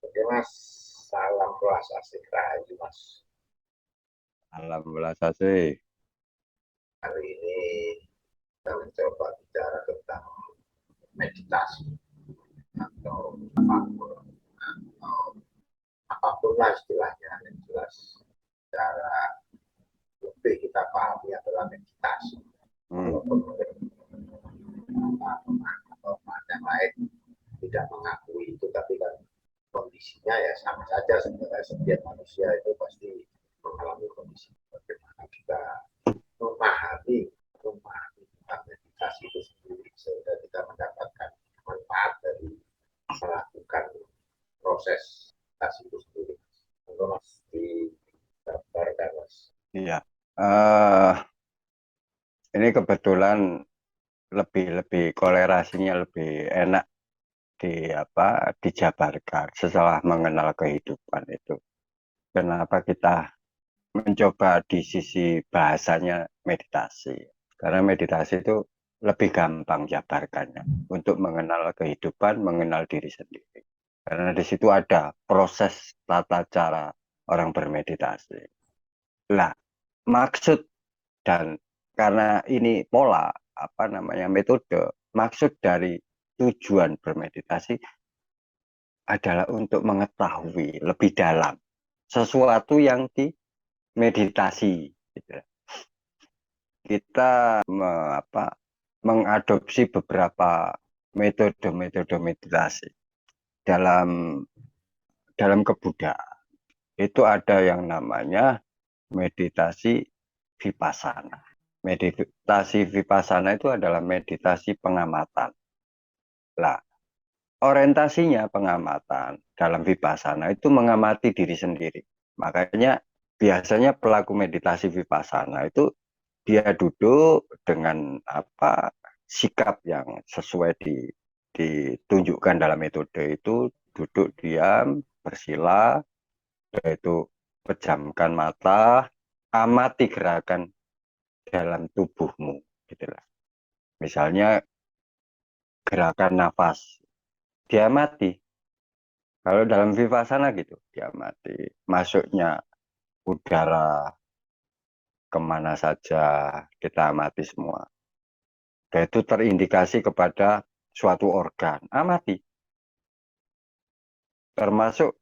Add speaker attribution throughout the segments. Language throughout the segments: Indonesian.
Speaker 1: Oke Mas, salam Swastiastu Rahayu Mas.
Speaker 2: Alhamdulillah sih.
Speaker 1: Hari ini kita mencoba bicara tentang meditasi atau apapun, atau apapun lah istilahnya yang jelas cara lebih kita pahami adalah meditasi.
Speaker 2: Hmm.
Speaker 1: Walaupun atau yang lain tidak mengakui itu, tapi kan kondisinya ya sama saja sebenarnya. Setiap manusia itu pasti mengalami kondisi bagaimana kita memahami memahami tentang meditasi itu sendiri sehingga kita mendapatkan manfaat dari melakukan proses meditasi itu sendiri. Untuk Mas digambarkan Mas.
Speaker 2: Iya. Eh, ini kebetulan lebih kolerasinya lebih enak dijabarkan setelah mengenal kehidupan itu. Kenapa kita mencoba di sisi bahasanya meditasi? Karena meditasi itu lebih gampang jabarkannya untuk mengenal kehidupan, mengenal diri sendiri. Karena di situ ada proses tata cara orang bermeditasi. Lah, maksud dan karena ini pola metode, maksud dari tujuan bermeditasi adalah untuk mengetahui lebih dalam sesuatu yang dimeditasi gitu. Kita mengadopsi beberapa metode-metode meditasi dalam dalam kebudayaan. Itu ada yang namanya meditasi vipassana. Meditasi vipassana itu adalah meditasi pengamatan. Lah, orientasinya pengamatan dalam vipassana itu mengamati diri sendiri. Makanya biasanya pelaku meditasi vipassana itu dia duduk dengan sikap yang sesuai ditunjukkan dalam metode itu, duduk diam, bersila, yaitu pejamkan mata, amati gerakan dalam tubuhmu, gitulah. Misalnya gerakan nafas, diamati. Kalau dalam vipassana gitu, diamati. Masuknya udara kemana saja, kita amati semua. Dan itu terindikasi kepada suatu organ, amati. Termasuk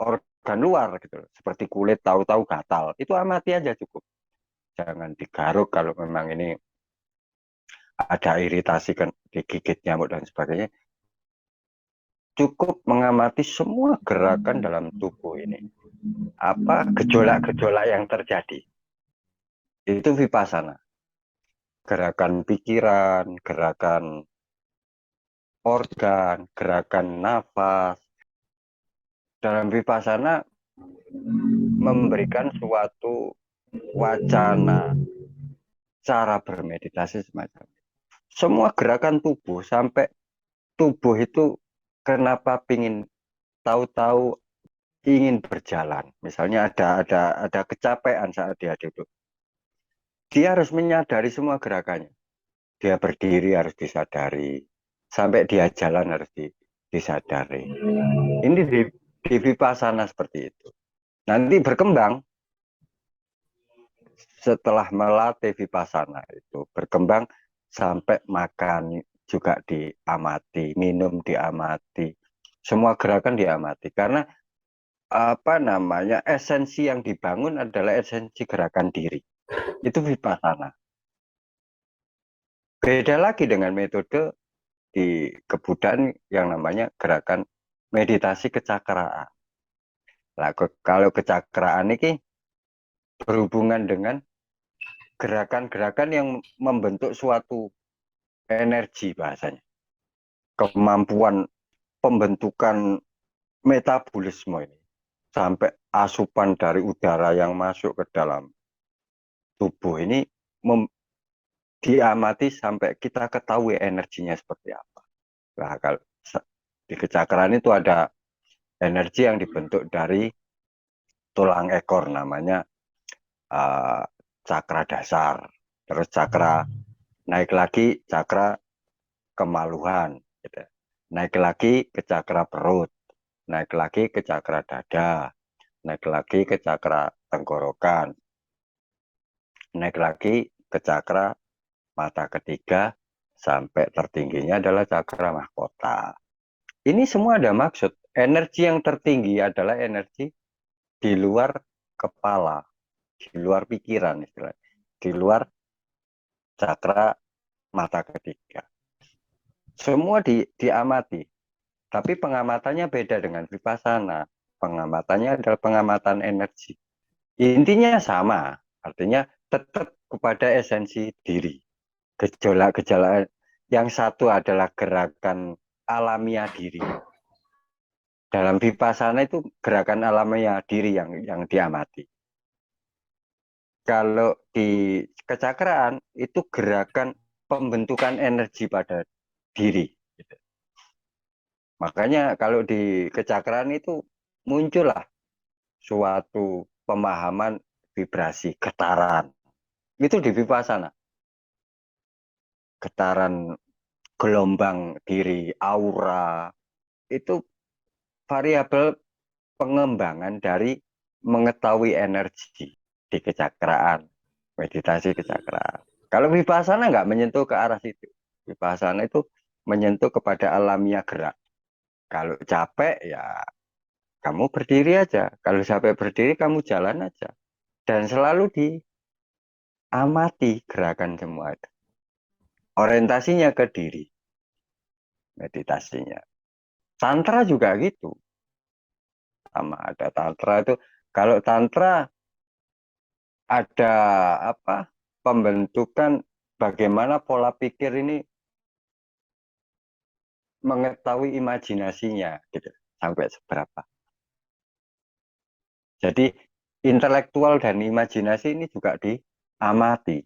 Speaker 2: organ luar gitu, seperti kulit tahu-tahu gatal, itu amati aja cukup. Jangan digaruk kalau memang ini ada iritasi kan digigit nyamuk dan sebagainya. Cukup mengamati semua gerakan dalam tubuh ini. Apa gejolak-gejolak yang terjadi. Itu vipassana. Gerakan pikiran, gerakan organ, gerakan nafas. Dalam vipassana memberikan suatu wacana, cara bermeditasi semacam itu. Semua gerakan tubuh sampai tubuh itu kenapa pingin tahu-tahu ingin berjalan. Misalnya ada kecapean saat dia duduk. Dia harus menyadari semua gerakannya. Dia berdiri harus disadari. Sampai dia jalan harus disadari. Ini di vipassana seperti itu. Nanti berkembang setelah melatih vipassana itu. Berkembang sampai makan juga diamati, minum diamati. Semua gerakan diamati. Karena esensi yang dibangun adalah esensi gerakan diri. Itu vipassana. Beda lagi dengan metode di kebudayaan yang namanya gerakan meditasi kecakraan. Nah, kalau kecakraan ini berhubungan dengan gerakan-gerakan yang membentuk suatu energi bahasanya. Kemampuan pembentukan metabolisme ini. Sampai asupan dari udara yang masuk ke dalam tubuh ini diamati sampai kita ketahui energinya seperti apa. Nah, kalau di kecakraan itu ada energi yang dibentuk dari tulang ekor namanya uh, cakra dasar. Terus cakra naik lagi cakra kemaluan, gitu. Naik lagi ke cakra perut, naik lagi ke cakra dada, naik lagi ke cakra tenggorokan, naik lagi ke cakra mata ketiga, sampai tertingginya adalah cakra mahkota. Ini semua ada maksud. Energi yang tertinggi adalah energi di luar kepala, di luar pikiran istilahnya, di luar cakra mata ketiga. Semua diamati, tapi pengamatannya beda dengan vipassana. Pengamatannya adalah pengamatan energi. Intinya sama, artinya tetap kepada esensi diri. Gejala-gejala yang satu adalah gerakan alamiah diri. Dalam vipassana itu gerakan alamiah diri yang diamati. Kalau di kecakraan itu gerakan pembentukan energi pada diri. Gitu. Makanya kalau di kecakraan itu muncullah suatu pemahaman vibrasi, getaran. Itu di vipassana. Getaran gelombang diri, aura, itu variabel pengembangan dari mengetahui energi di kecakraan, meditasi kecakraan. Kalau vipassana nggak menyentuh ke arah situ. Vipassana itu menyentuh kepada alamiah gerak. Kalau capek ya kamu berdiri aja. Kalau capek berdiri kamu jalan aja. Dan selalu diamati gerakan semua itu. Orientasinya ke diri, meditasinya. Tantra juga gitu. Sama ada tantra itu. Kalau tantra ada apa? Pembentukan bagaimana pola pikir ini mengetahui imajinasinya gitu. Sampai seberapa. Jadi intelektual dan imajinasi ini juga diamati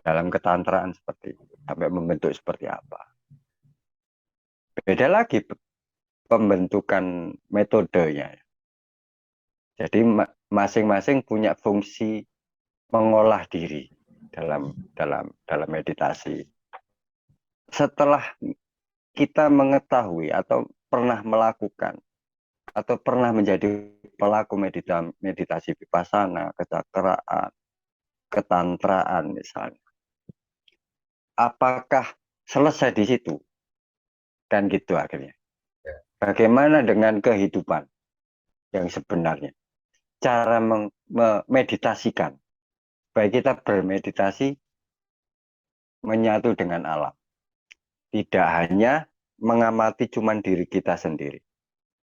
Speaker 2: dalam ketantraan seperti itu. Sampai membentuk seperti apa. Beda lagi pembentukan metodenya. Jadi masing-masing punya fungsi mengolah diri dalam meditasi. Setelah kita mengetahui atau pernah melakukan atau pernah menjadi pelaku meditasi vipassana, kecakraan, ketantraan misalnya. Apakah selesai di situ? Dan gitu akhirnya. Bagaimana dengan kehidupan yang sebenarnya? Cara memeditasikan. Baik kita bermeditasi menyatu dengan alam. Tidak hanya mengamati cuma diri kita sendiri.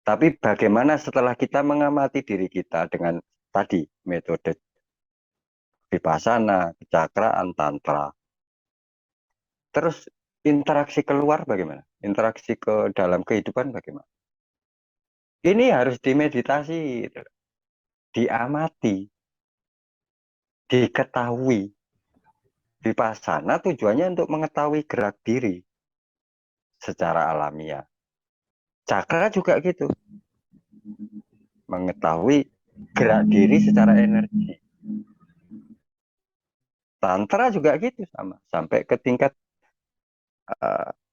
Speaker 2: Tapi bagaimana setelah kita mengamati diri kita dengan tadi metode vipassana, kecakraan, tantra. Terus interaksi keluar bagaimana? Interaksi ke dalam kehidupan bagaimana? Ini harus dimeditasi, diamati, diketahui. Vipassana tujuannya untuk mengetahui gerak diri secara alamiah. Cakra juga gitu. Mengetahui gerak diri secara energi. Tantra juga gitu sama. Sampai ke tingkat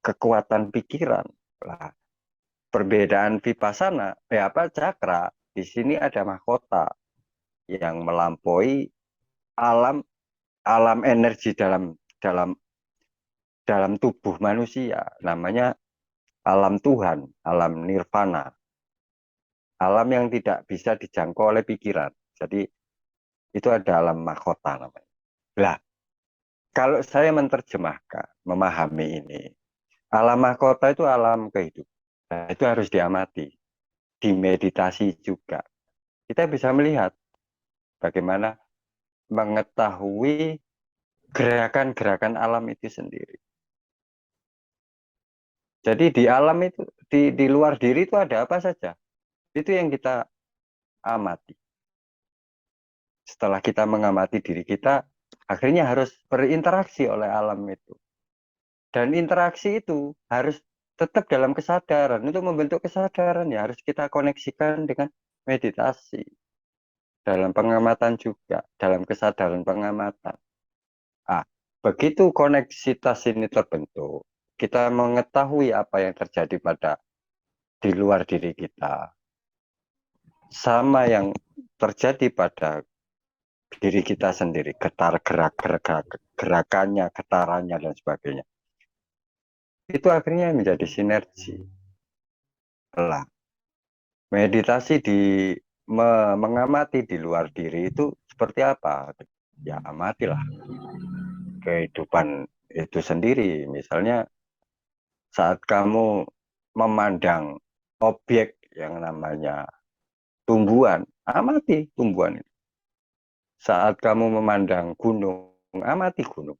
Speaker 2: kekuatan pikiran. Lah, perbedaan vipassana, apa cakra, di sini ada mahkota yang melampaui alam alam energi dalam dalam tubuh manusia, namanya alam Tuhan, alam nirvana, alam yang tidak bisa dijangkau oleh pikiran. Jadi itu ada alam mahkota namanya. Lah, kalau saya menerjemahkan, memahami ini, alam mahkota itu alam kehidupan. Nah, itu harus diamati, dimeditasi juga. Kita bisa melihat bagaimana mengetahui gerakan-gerakan alam itu sendiri. Jadi di alam itu, di luar diri itu ada apa saja. Itu yang kita amati. Setelah kita mengamati diri kita, akhirnya harus berinteraksi oleh alam itu. Dan interaksi itu harus tetap dalam kesadaran. Untuk membentuk kesadaran ya harus kita koneksikan dengan meditasi. Dalam pengamatan juga, dalam kesadaran pengamatan. Ah, begitu koneksitas ini terbentuk, kita mengetahui apa yang terjadi pada di luar diri kita, sama yang terjadi pada diri kita sendiri, getar gerakannya, getarannya dan sebagainya. Itu akhirnya menjadi sinergi. Lah, meditasi mengamati di luar diri itu seperti apa? Ya amatilah kehidupan itu sendiri. Misalnya saat kamu memandang objek yang namanya tumbuhan, amati tumbuhan itu. Saat kamu memandang gunung, amati gunung.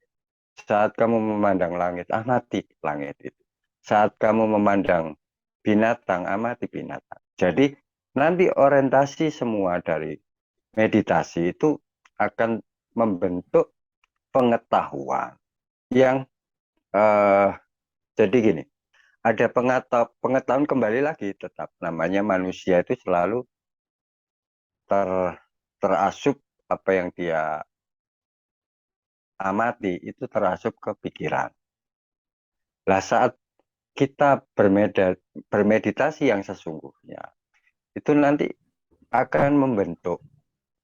Speaker 2: Saat kamu memandang langit, amati langit itu. Saat kamu memandang binatang, amati binatang. Jadi nanti orientasi semua dari meditasi itu akan membentuk pengetahuan yang jadi gini, ada pengetahuan kembali lagi tetap namanya manusia itu selalu ter, terasup apa yang dia amati itu terasup ke pikiran. Lah saat kita bermeditasi yang sesungguhnya, itu nanti akan membentuk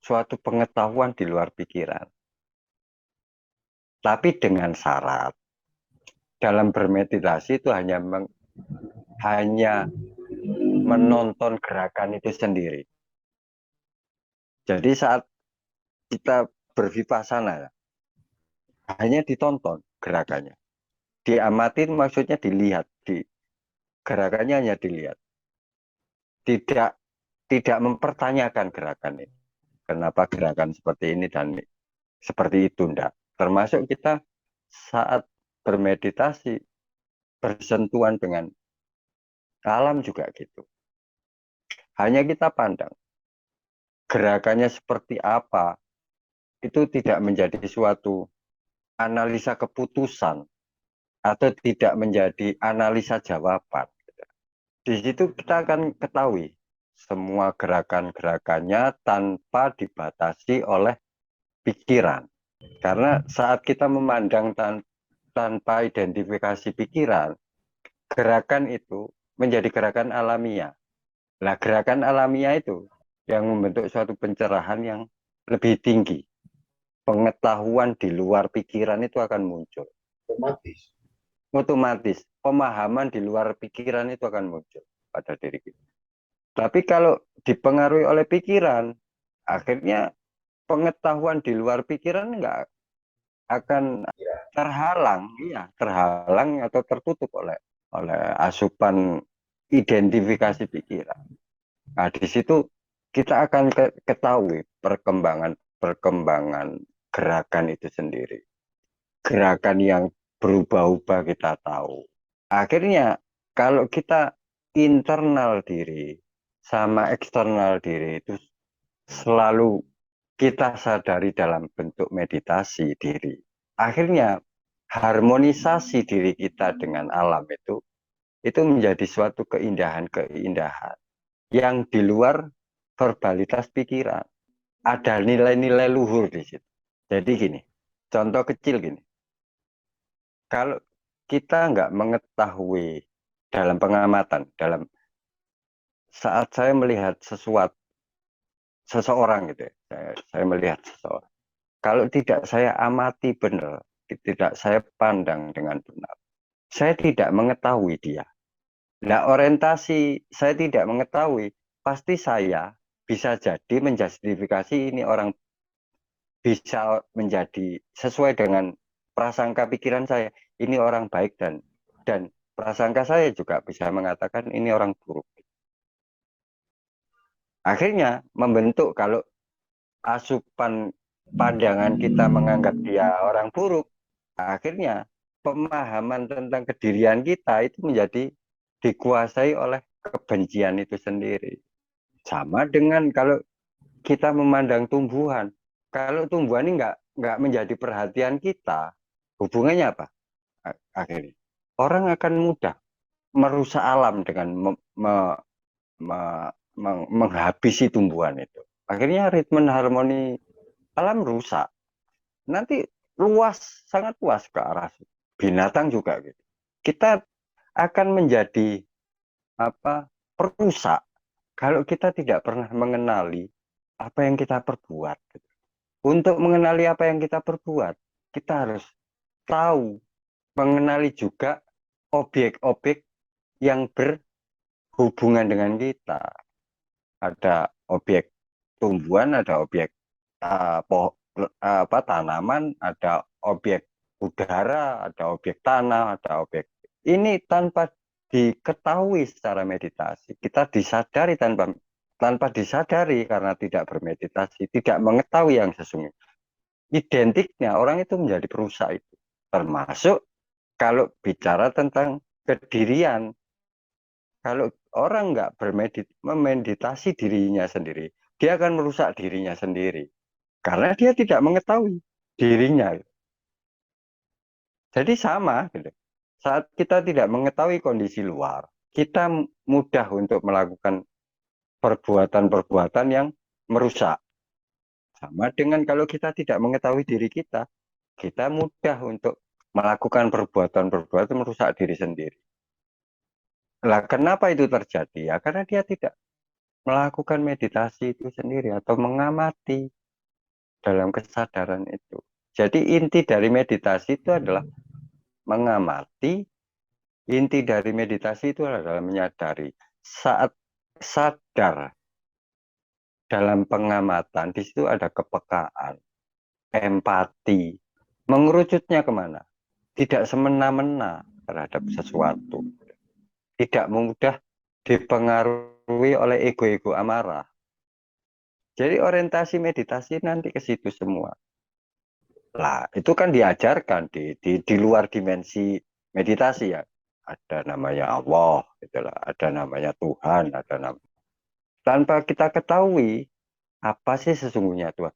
Speaker 2: suatu pengetahuan di luar pikiran. Tapi dengan syarat, dalam bermeditasi itu hanya menonton gerakan itu sendiri. Jadi saat kita bervipassana, hanya ditonton gerakannya. Diamati maksudnya dilihat, gerakannya hanya dilihat. Tidak tidak mempertanyakan gerakan ini. Kenapa gerakan seperti ini dan seperti itu enggak. Termasuk kita saat bermeditasi bersentuhan dengan alam juga gitu. Hanya kita pandang gerakannya seperti apa, itu tidak menjadi suatu analisa keputusan atau tidak menjadi analisa jawaban. Di situ kita akan ketahui semua gerakan-gerakannya tanpa dibatasi oleh pikiran. Karena saat kita memandang tanpa identifikasi pikiran, gerakan itu menjadi gerakan alamiah. Nah, gerakan alamiah itu yang membentuk suatu pencerahan yang lebih tinggi. Pengetahuan di luar pikiran itu akan muncul.
Speaker 1: Otomatis.
Speaker 2: Otomatis, pemahaman di luar pikiran itu akan muncul pada diri kita. Tapi kalau dipengaruhi oleh pikiran, akhirnya pengetahuan di luar pikiran nggak akan
Speaker 1: Ya,
Speaker 2: terhalang, iya, terhalang atau tertutup oleh asupan identifikasi pikiran. Nah, di situ kita akan ketahui perkembangan gerakan itu sendiri. Gerakan yang berubah-ubah kita tahu. Akhirnya kalau kita internal diri sama eksternal diri itu selalu kita sadari dalam bentuk meditasi diri. Akhirnya harmonisasi diri kita dengan alam itu menjadi suatu keindahan-keindahan yang di luar verbalitas pikiran. Ada nilai-nilai luhur di situ. Jadi gini, contoh kecil gini. Kalau kita nggak mengetahui dalam pengamatan, dalam saat saya melihat seseorang gitu ya, saya melihat seseorang. Kalau tidak saya amati benar, tidak saya pandang dengan benar, saya tidak mengetahui dia. Nah, orientasi saya tidak mengetahui, pasti saya bisa jadi menjustifikasi ini orang bisa menjadi sesuai dengan prasangka pikiran saya. Ini orang baik dan prasangka saya juga bisa mengatakan ini orang buruk. Akhirnya membentuk kalau asupan pandangan kita menganggap dia orang buruk, akhirnya pemahaman tentang kedirian kita itu menjadi dikuasai oleh kebencian itu sendiri. Sama dengan kalau kita memandang tumbuhan, kalau tumbuhan ini nggak menjadi perhatian kita, hubungannya apa? Akhirnya orang akan mudah merusak alam dengan menghabisi tumbuhan itu. Akhirnya ritme harmoni alam rusak. Nanti luas, sangat luas ke arah binatang juga gitu. Kita akan menjadi apa perusak kalau kita tidak pernah mengenali apa yang kita perbuat. Gitu. Untuk mengenali apa yang kita perbuat, kita harus tahu, mengenali juga objek-objek yang berhubungan dengan kita. Ada objek tumbuhan, ada objek tanaman, ada objek udara, ada objek tanah, ada objek ini tanpa diketahui secara meditasi. Kita disadari tanpa disadari karena tidak bermeditasi, tidak mengetahui yang sesungguhnya. Identiknya orang itu menjadi perusak itu. Termasuk kalau bicara tentang kedirian, kalau orang nggak memeditasi dirinya sendiri, dia akan merusak dirinya sendiri. Karena dia tidak mengetahui dirinya. Jadi sama, gitu. Saat kita tidak mengetahui kondisi luar, kita mudah untuk melakukan perbuatan-perbuatan yang merusak. Sama dengan kalau kita tidak mengetahui diri kita mudah untuk melakukan perbuatan-perbuatan merusak diri sendiri. Lah, kenapa itu terjadi? Ya, karena dia tidak melakukan meditasi itu sendiri atau mengamati dalam kesadaran itu. Jadi inti dari meditasi itu adalah mengamati, inti dari meditasi itu adalah menyadari. Saat sadar dalam pengamatan, di situ ada kepekaan, empati. Mengerucutnya kemana? Tidak semena-mena terhadap sesuatu. Tidak mudah dipengaruhi oleh ego-ego amarah. Jadi orientasi meditasi nanti ke situ semua. Lah, itu kan diajarkan di luar dimensi meditasi ya. Ada namanya Allah, itulah. Ada namanya Tuhan, ada nama. Tanpa kita ketahui apa sih sesungguhnya Tuhan,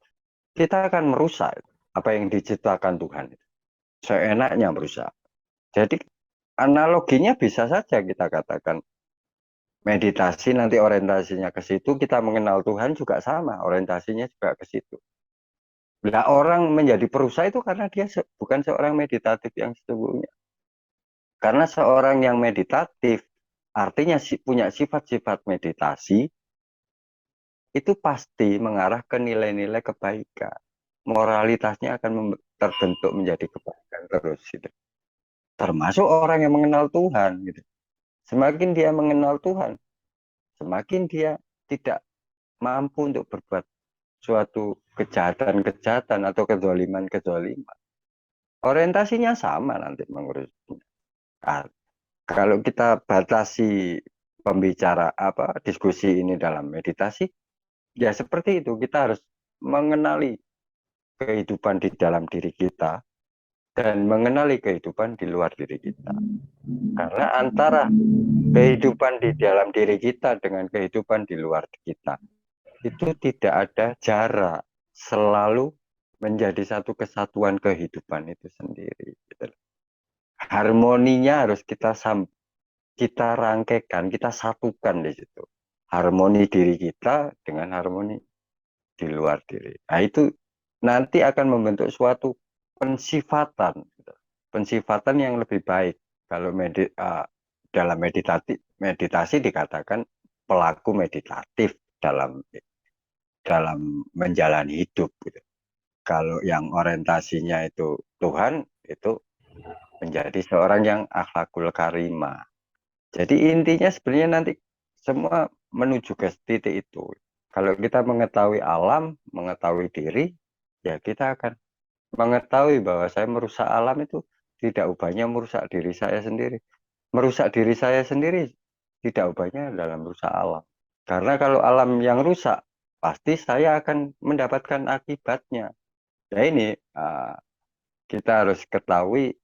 Speaker 2: kita akan merusak apa yang diciptakan Tuhan. Seenaknya merusak. Jadi analoginya bisa saja kita katakan meditasi nanti orientasinya ke situ, kita mengenal Tuhan juga sama, orientasinya juga ke situ. Nah, orang menjadi perusak itu karena dia bukan seorang meditatif yang sesungguhnya. Karena seorang yang meditatif, artinya punya sifat-sifat meditasi, itu pasti mengarah ke nilai-nilai kebaikan. Moralitasnya akan terbentuk menjadi kebaikan terus. Gitu. Termasuk orang yang mengenal Tuhan. Gitu. Semakin dia mengenal Tuhan, semakin dia tidak mampu untuk berbuat suatu kejahatan-kejahatan atau kezaliman-kezaliman. Orientasinya sama nanti mengurusnya. Nah, kalau kita batasi pembicara diskusi ini dalam meditasi, ya seperti itu. Kita harus mengenali kehidupan di dalam diri kita dan mengenali kehidupan di luar diri kita. Karena antara kehidupan di dalam diri kita dengan kehidupan di luar kita itu tidak ada jarak, selalu menjadi satu kesatuan kehidupan itu sendiri. Harmoninya harus kita rangkaikan, kita satukan di situ. Harmoni diri kita dengan harmoni di luar diri. Nah, itu nanti akan membentuk suatu pensifatan, pensifatan yang lebih baik. Kalau dalam meditasi dikatakan pelaku meditatif dalam dalam menjalani hidup. Gitu. Kalau yang orientasinya itu Tuhan, itu menjadi seorang yang akhlakul karimah. Jadi intinya sebenarnya nanti semua menuju ke titik itu. Kalau kita mengetahui alam, mengetahui diri, ya kita akan mengetahui bahwa saya merusak alam itu tidak ubahnya merusak diri saya sendiri. Merusak diri saya sendiri tidak ubahnya dalam merusak alam. Karena kalau alam yang rusak, pasti saya akan mendapatkan akibatnya. Ya ini kita harus ketahui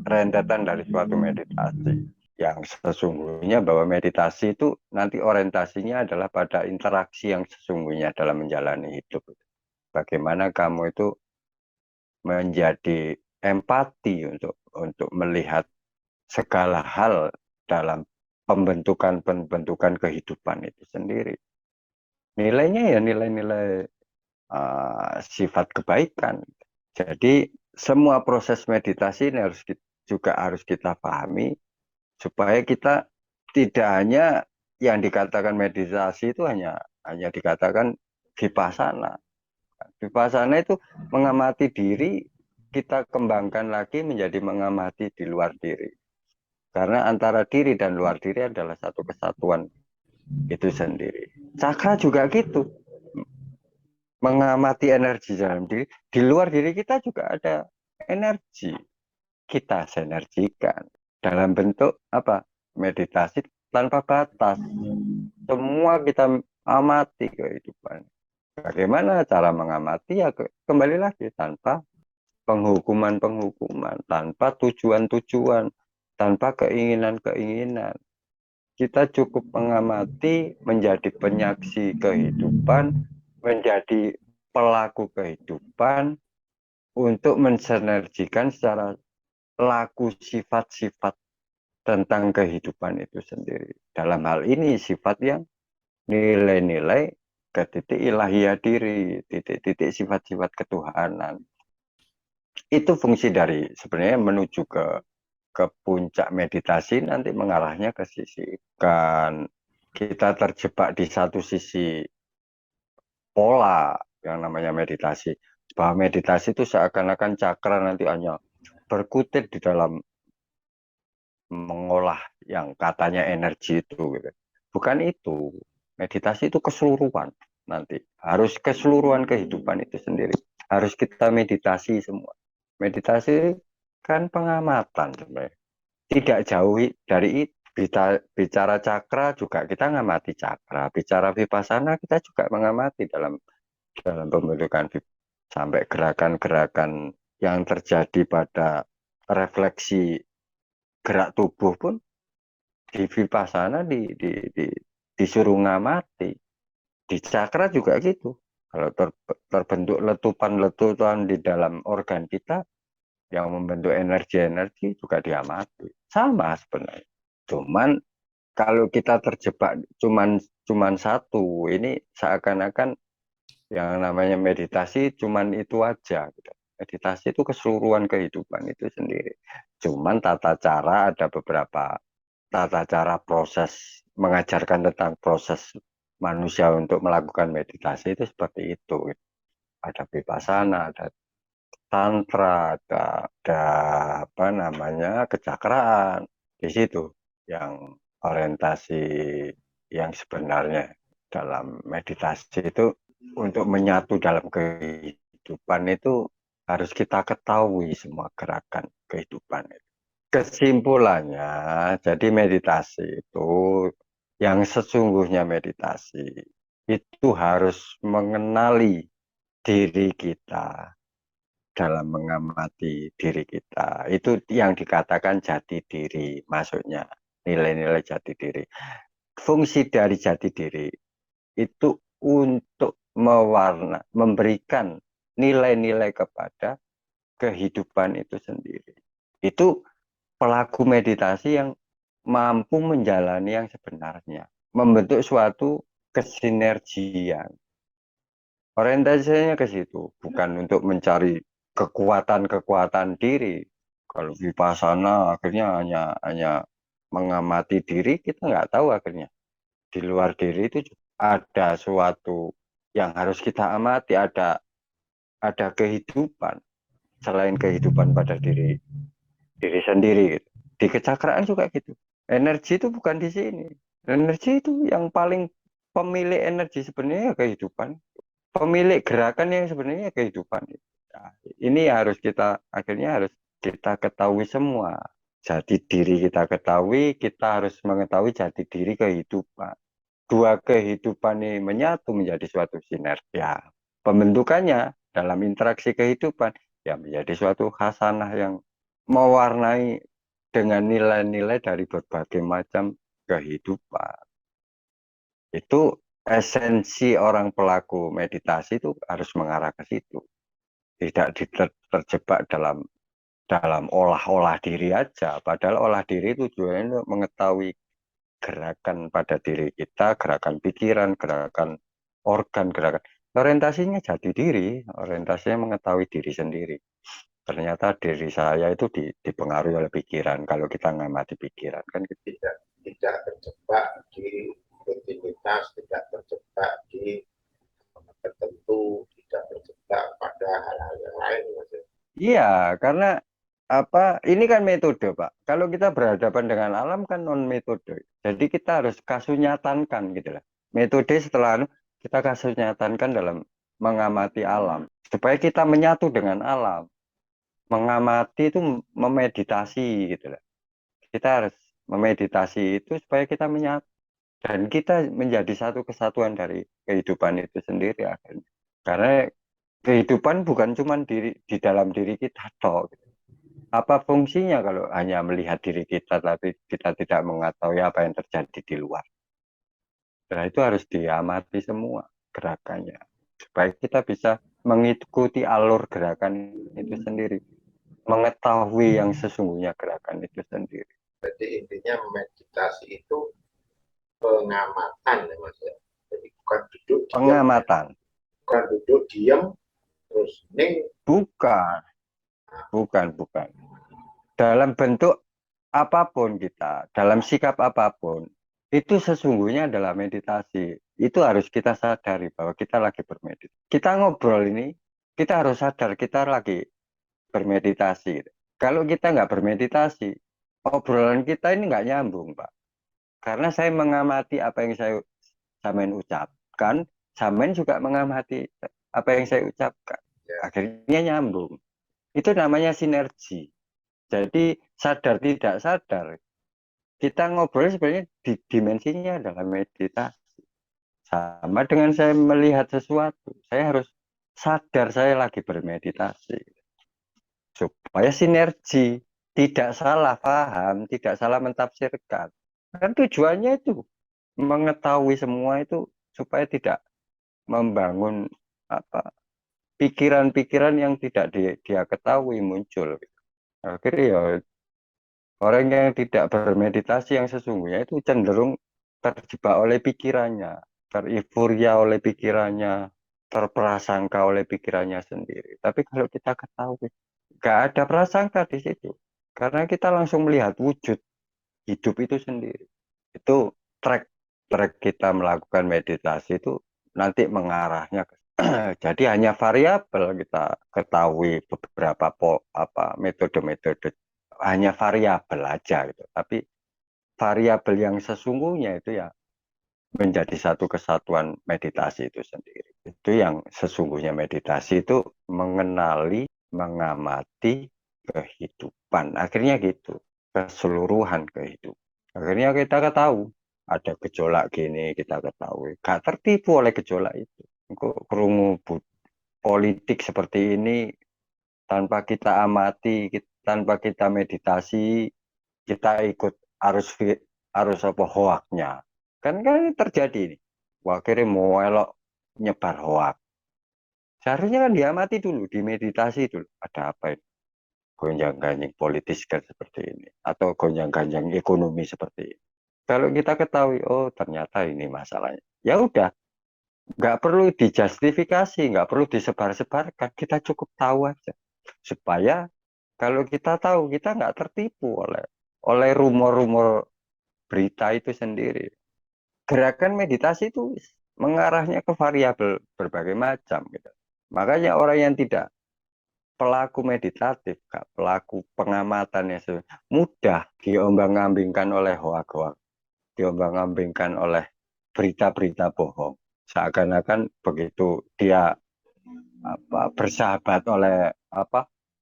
Speaker 2: rentetan dari suatu meditasi yang sesungguhnya, bahwa meditasi itu nanti orientasinya adalah pada interaksi yang sesungguhnya dalam menjalani hidup. Bagaimana kamu itu menjadi empati untuk melihat segala hal dalam pembentukan kehidupan itu sendiri. Nilainya ya nilai-nilai sifat kebaikan. Jadi semua proses meditasi ini juga harus kita pahami, supaya kita tidak hanya yang dikatakan meditasi itu hanya dikatakan vipassana. Vipassana itu mengamati diri, kita kembangkan lagi menjadi mengamati di luar diri. Karena antara diri dan luar diri adalah satu kesatuan itu sendiri. Cakra juga gitu, mengamati energi dalam diri. Di luar diri kita juga ada energi. Kita sinergikan dalam bentuk apa? Meditasi tanpa batas. Semua kita amati kehidupan. Bagaimana cara mengamati? Ya kembali lagi, tanpa penghukuman-penghukuman, tanpa tujuan-tujuan, tanpa keinginan-keinginan. Kita cukup mengamati, menjadi penyaksi kehidupan, menjadi pelaku kehidupan, untuk mensinergikan secara laku sifat-sifat tentang kehidupan itu sendiri. Dalam hal ini sifat yang nilai-nilai ke titik ilahiyah diri, titik-titik sifat-sifat ketuhanan. Itu fungsi dari sebenarnya menuju ke puncak meditasi, nanti mengarahnya ke sisi kan kita terjebak di satu sisi pola yang namanya meditasi, bahwa meditasi itu seakan-akan cakra nanti hanya berkutit di dalam mengolah yang katanya energi itu gitu. Bukan itu. Meditasi itu keseluruhan, nanti harus keseluruhan kehidupan itu sendiri. Harus kita meditasi semua. Meditasi kan pengamatan sebenarnya. Tidak jauh dari itu. Bicara cakra juga kita ngamati cakra. Bicara vipassana kita juga mengamati dalam pembentukan sampai gerakan-gerakan yang terjadi pada refleksi gerak tubuh pun di vipassana disuruh ngamati. Di cakra juga gitu. Kalau terbentuk letupan-letupan di dalam organ kita yang membentuk energi-energi juga diamati. Sama sebenarnya. Cuman kalau kita terjebak cuman satu, ini seakan-akan yang namanya meditasi cuman itu aja gitu. Meditasi itu keseluruhan kehidupan itu sendiri. Cuman tata cara, ada beberapa tata cara proses mengajarkan tentang proses manusia untuk melakukan meditasi itu seperti itu. Ada vipassana, ada tantra, ada apa namanya kecakraan di situ, yang orientasi yang sebenarnya dalam meditasi itu untuk menyatu dalam kehidupan itu harus kita ketahui semua gerakan kehidupan itu. Kesimpulannya, jadi meditasi itu, yang sesungguhnya meditasi itu harus mengenali diri kita dalam mengamati diri kita. Itu yang dikatakan jati diri, maksudnya nilai-nilai jati diri. Fungsi dari jati diri itu untuk memberikan nilai-nilai kepada kehidupan itu sendiri. Itu pelaku meditasi yang mampu menjalani yang sebenarnya, membentuk suatu kesinergian. Orientasinya ke situ, bukan untuk mencari kekuatan-kekuatan diri. Kalau vipassana akhirnya hanya mengamati diri, kita nggak tahu akhirnya. Di luar diri itu ada suatu yang harus kita amati, ada kehidupan selain kehidupan pada diri sendiri gitu. Di kecakraan juga gitu. Energi itu bukan di sini. Energi itu yang paling pemilik energi sebenarnya kehidupan. Pemilik gerakan yang sebenarnya kehidupan. Nah, ini harus akhirnya harus kita ketahui semua. Jati diri kita ketahui, kita harus mengetahui jati diri kehidupan. Dua kehidupan ini menyatu menjadi suatu sinergi. Ya, pembentukannya dalam interaksi kehidupan, ya menjadi suatu khasanah yang mewarnai dengan nilai-nilai dari berbagai macam kehidupan. Itu esensi orang pelaku meditasi itu harus mengarah ke situ. Tidak terjebak dalam olah-olah diri aja. Padahal olah diri tujuannya untuk mengetahui gerakan pada diri kita, gerakan pikiran, gerakan organ, gerakan. Orientasinya jati diri, orientasinya mengetahui diri sendiri. Ternyata diri saya itu dipengaruhi oleh pikiran. Kalau kita ngamati pikiran kan gitu.
Speaker 1: Tidak terjebak di rutinitas, tidak terjebak di tertentu, tidak terjebak pada hal-hal yang lain.
Speaker 2: Iya, karena apa? Ini kan metode, Pak. Kalau kita berhadapan dengan alam kan non metode. Jadi kita harus kasunyatankan gitu lah. Metode setelah kita kasunyatankan dalam mengamati alam supaya kita menyatu dengan alam. Mengamati itu memeditasi gitu lah. Kita harus memeditasi itu supaya kita menyatu dan kita menjadi satu kesatuan dari kehidupan itu sendiri akhirnya. Karena kehidupan bukan cuma di dalam diri kita toh. Apa fungsinya kalau hanya melihat diri kita tapi kita tidak mengetahui apa yang terjadi di luar? Nah, itu harus diamati semua gerakannya supaya kita bisa mengikuti alur gerakan itu sendiri, mengetahui yang sesungguhnya gerakan itu sendiri.
Speaker 1: Jadi intinya meditasi itu pengamatan ya Mas ya. Jadi bukan duduk diam,
Speaker 2: Pengamatan,
Speaker 1: bukan duduk diam terus ning.
Speaker 2: bukan, bukan. Dalam bentuk apapun kita, dalam sikap apapun, itu sesungguhnya adalah meditasi. Itu harus kita sadari bahwa kita lagi bermeditasi. Kita ngobrol ini, kita harus sadar kita lagi bermeditasi. Kalau kita nggak bermeditasi, obrolan kita ini nggak nyambung, Pak. Karena saya mengamati apa yang saya samain ucapkan, samain juga mengamati apa yang saya ucapkan. Akhirnya nyambung. Itu namanya sinergi. Jadi sadar tidak sadar, kita ngobrol sebenarnya di dimensinya adalah meditasi. Sama dengan saya melihat sesuatu, saya harus sadar saya lagi bermeditasi. Supaya sinergi, tidak salah paham, tidak salah mentafsirkan. Kan tujuannya itu mengetahui semua itu supaya tidak membangun apa pikiran-pikiran yang tidak dia ketahui muncul. Akhirnya ya orang yang tidak bermeditasi yang sesungguhnya itu cenderung terjebak oleh pikirannya, terifuria oleh pikirannya, terprasangka oleh pikirannya sendiri. Tapi kalau kita ketahui, nggak ada prasangka di situ. Karena kita langsung melihat wujud hidup itu sendiri. Itu track track kita melakukan meditasi itu nanti mengarahnya ke jadi hanya variabel kita ketahui beberapa metode-metode hanya variabel aja gitu. Tapi variabel yang sesungguhnya itu ya menjadi satu kesatuan meditasi itu sendiri. Itu yang sesungguhnya meditasi itu mengenali, mengamati kehidupan. Akhirnya gitu, keseluruhan kehidupan. Akhirnya kita ketahui ada gejolak gini kita ketahui. Gak tertipu oleh gejolak itu. Kok kerungu politik seperti ini tanpa kita amati, tanpa kita meditasi, kita ikut arus apa hoaknya. Kan ini terjadi nih. Wah, akhirnya mau elok nyebar hoak. Seharusnya kan diamati dulu, dimeditasi dulu. Ada apa ini? Gonjang-ganjing politis kan seperti ini. Atau gonjang-ganjing ekonomi seperti ini. Kalau kita ketahui, oh ternyata ini masalahnya. Ya udah, nggak perlu dijustifikasi, nggak perlu disebar-sebarkan. Kita cukup tahu aja. Supaya kalau kita tahu, kita nggak tertipu oleh rumor-rumor berita itu sendiri. Gerakan meditasi itu mengarahnya ke variabel berbagai macam gitu. Makanya orang yang tidak pelaku meditatif, gak pelaku pengamatan yang mudah diombang-ambingkan oleh hoak-hoak, diombang-ambingkan oleh berita-berita bohong. Seakan-akan begitu dia bersahabat oleh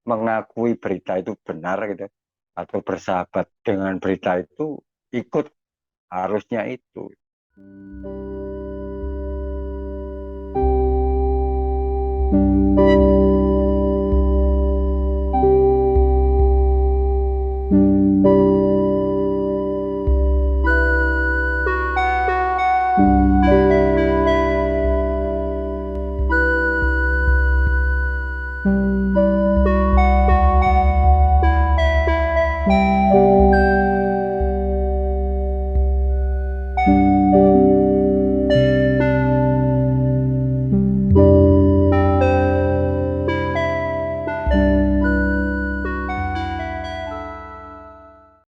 Speaker 2: mengakui berita itu benar gitu atau bersahabat dengan berita itu ikut arusnya itu